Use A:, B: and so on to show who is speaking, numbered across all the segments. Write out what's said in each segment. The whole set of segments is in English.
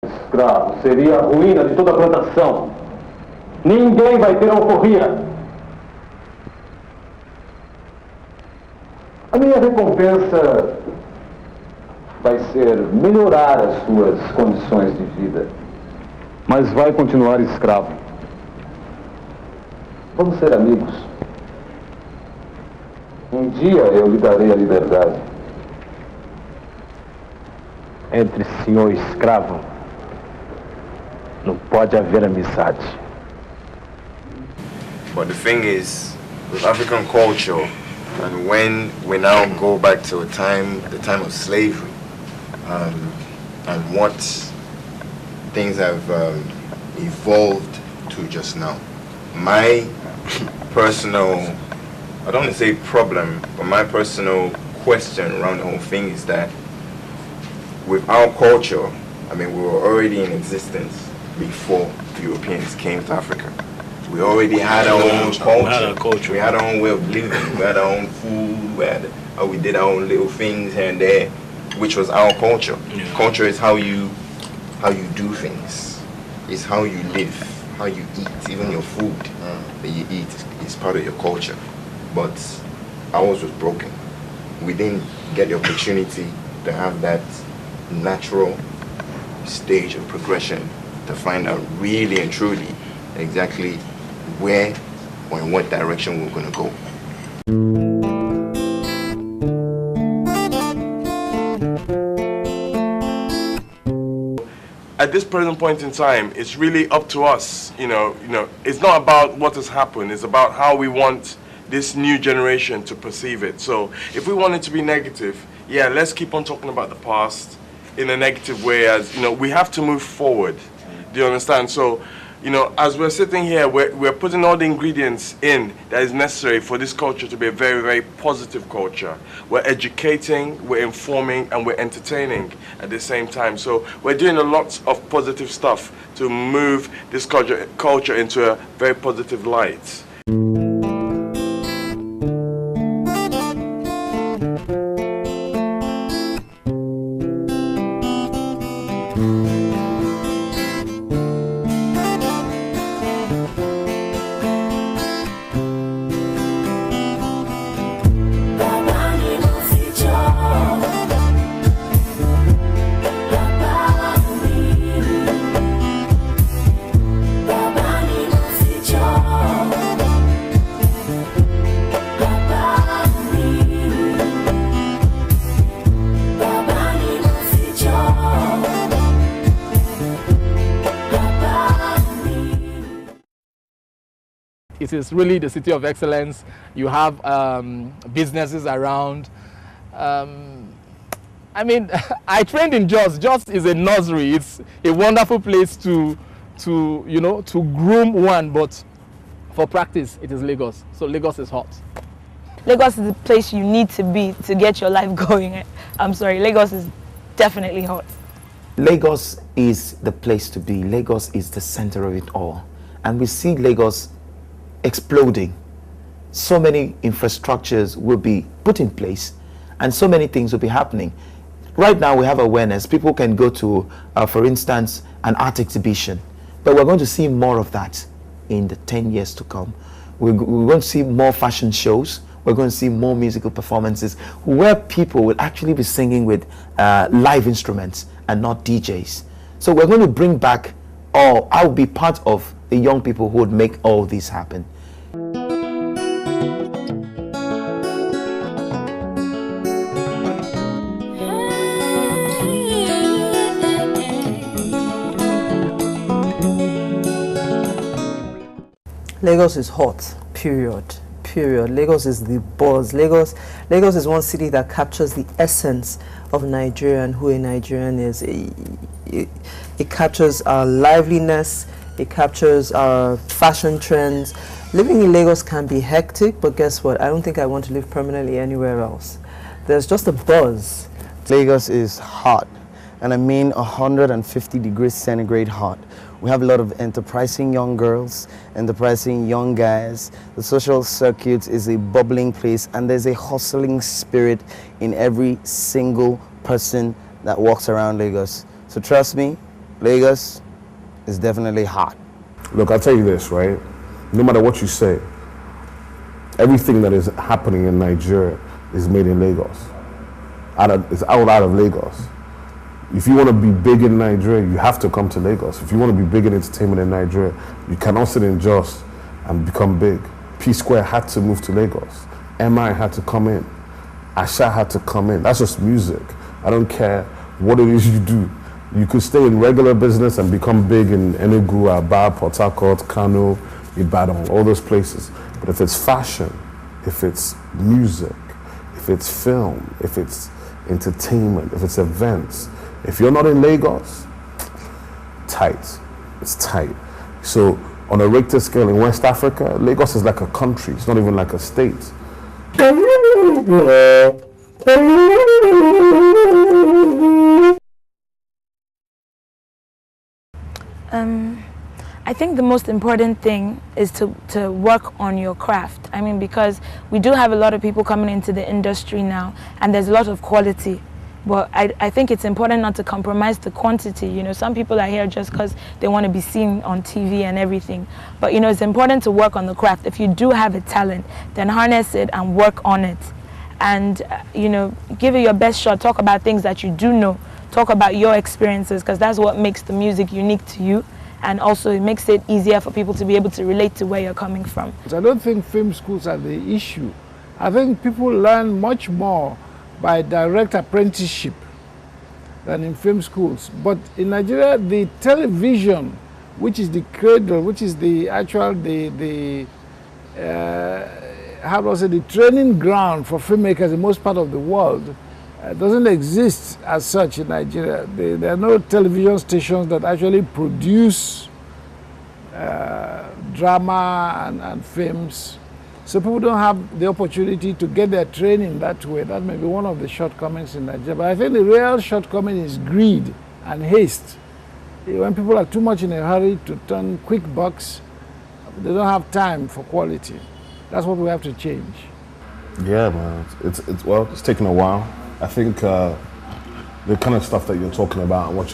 A: Escravo seria a ruína de toda a plantação. Ninguém vai ter alforria. A minha recompensa vai ser melhorar as suas condições de vida. Mas vai continuar escravo. Vamos ser amigos. Um dia eu lhe darei a liberdade. Entre senhor e escravo, não pode haver amizade.
B: But the thing is, with African culture, and when we now go back to the time of slavery, and what things have evolved to just now, my personal, I don't want to say problem, but my personal question around the whole thing is that with our culture, I mean, we were already in existence before Europeans came to Africa. We already had our own culture. We had our own way of living. We had our own food. We did our own little things here and there, which was our culture. Yeah. Culture is how you do things. It's how you live, how you eat. Even your food that you eat is part of your culture. But ours was broken. We didn't get the opportunity to have that natural stage of progression to find out really and truly exactly where or in what direction we're going to go.
C: At this present point in time, it's really up to us. You know, it's not about what has happened. It's about how we want this new generation to perceive it. So if we want it to be negative, yeah, let's keep on talking about the past in a negative way. As you know, we have to move forward. Do you understand? So, you know, as we're sitting here, we're putting all the ingredients in that is necessary for this culture to be a very, very positive culture. We're educating, we're informing, and we're entertaining at the same time. So we're doing a lot of positive stuff to move this culture into a very positive light.
D: It is really the city of excellence. You have businesses around. I mean, I trained in Jos. Jos is a nursery. It's a wonderful place to groom one. But for practice, it is Lagos. So Lagos is hot.
E: Lagos is the place you need to be to get your life going. I'm sorry, Lagos is definitely hot.
F: Lagos is the place to be. Lagos is the center of it all. And we see Lagos exploding. So many infrastructures will be put in place and so many things will be happening. Right now we have awareness. People can go to, for instance, an art exhibition. But we're going to see more of that in the 10 years to come. We're going to see more fashion shows. We're going to see more musical performances where people will actually be singing with live instruments and not DJs. So we're going to bring back, or I'll be part of the young people who would make all this happen.
G: Lagos is hot, period. Lagos is the buzz. Lagos is one city that captures the essence of Nigeria and who a Nigerian is. It captures our liveliness, it captures our fashion trends. Living in Lagos can be hectic, but guess what? I don't think I want to live permanently anywhere else. There's just a buzz.
H: Lagos is hot, and I mean 150 degrees centigrade hot. We have a lot of enterprising young girls, enterprising young guys. The social circuit is a bubbling place, and there's a hustling spirit in every single person that walks around Lagos. So trust me, Lagos is definitely hot.
I: Look, I'll tell you this, right? No matter what you say, everything that is happening in Nigeria is made in Lagos. It's out of Lagos. If you want to be big in Nigeria, you have to come to Lagos. If you want to be big in entertainment in Nigeria, you cannot sit in Jos and become big. P4 had to move to Lagos. MI had to come in. Asha had to come in. That's just music. I don't care what it is you do. You could stay in regular business and become big in Enugu, Aba, Port Harcourt, Kano, Ibadan, all those places. But if it's fashion, if it's music, if it's film, if it's entertainment, if it's events, if you're not in Lagos, tight. It's tight. So on a Richter scale in West Africa, Lagos is like a country. It's not even like a state.
E: I think the most important thing is to work on your craft. I mean, because we do have a lot of people coming into the industry now, and there's a lot of quality. But I think it's important not to compromise the quantity. You know, some people are here just because they want to be seen on TV and everything. But, you know, it's important to work on the craft. If you do have a talent, then harness it and work on it. And, you know, give it your best shot. Talk about things that you do know. Talk about your experiences, because that's what makes the music unique to you. And also it makes it easier for people to be able to relate to where you're coming from.
J: I don't think film schools are the issue. I think people learn much more by direct apprenticeship than in film schools. But in Nigeria, the television, which is the cradle, which is the actual, how do I say, the training ground for filmmakers in most part of the world, doesn't exist as such in Nigeria. There are no television stations that actually produce drama and films. So people don't have the opportunity to get their training that way. That may be one of the shortcomings in Nigeria. But I think the real shortcoming is greed and haste. When people are too much in a hurry to turn quick bucks, they don't have time for quality. That's what we have to change.
I: Yeah, man. It's taken a while. I think the kind of stuff that you're talking about and what's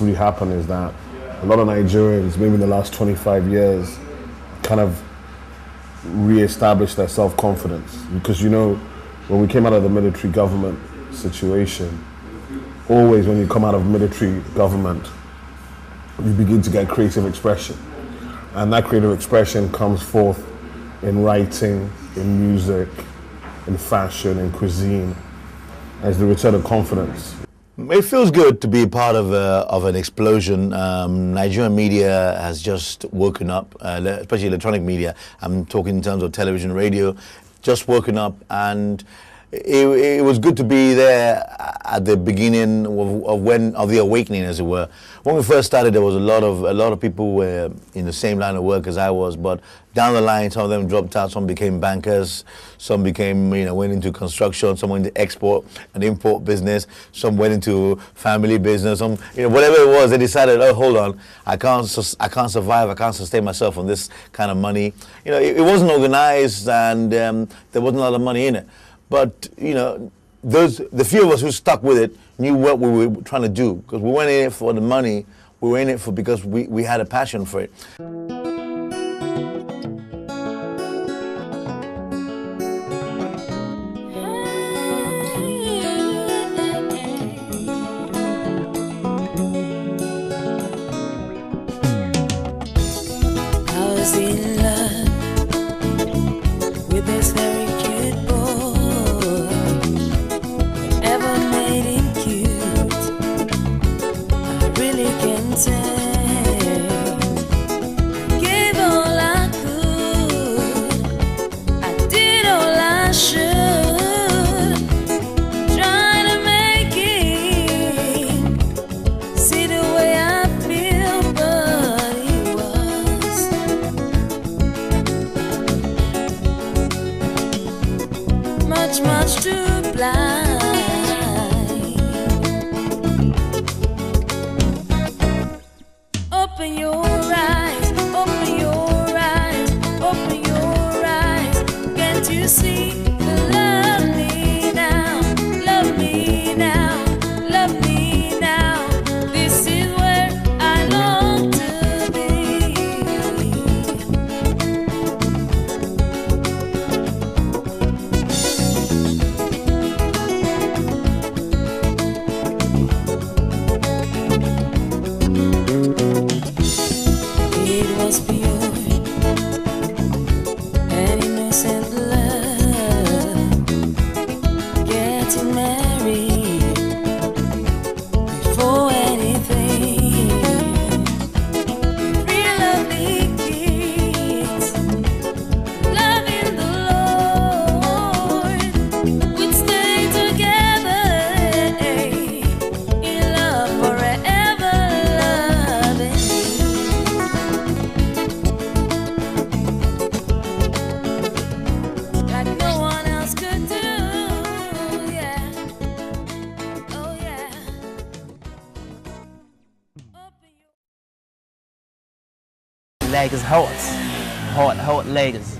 I: really happened is that a lot of Nigerians, maybe in the last 25 years, kind of re-established their self-confidence. Because, you know, when we came out of the military government situation, always when you come out of military government, you begin to get creative expression. And that creative expression comes forth in writing, in music, in fashion, in cuisine, as the return of confidence.
K: It feels good to be part of an explosion. Nigerian media has just woken up, especially electronic media. I'm talking in terms of television, radio, just woken up, and it was good to be there at the beginning of the awakening, as it were. When we first started, there was a lot of people were in the same line of work as I was, but down the line, some of them dropped out. Some became bankers. Some became, went into construction. Some went into export and import business. Some went into family business. Some, whatever it was, they decided, oh, hold on, I can't survive. I can't sustain myself on this kind of money. It wasn't organized, and there wasn't a lot of money in it. But, the few of us who stuck with it knew what we were trying to do, because we weren't in it for the money. We were in it because we had a passion for it.
L: I was in love with this very cute boy. Whatever made him cute, I really can't tell. Gave all I could, I did all I should, trying to make him see the way I feel, but he was much too blind. Open your eyes, open your eyes, open your eyes. Can't you see? Love me now, love me now, love me now.
M: Lagos hot. Hot Lagos.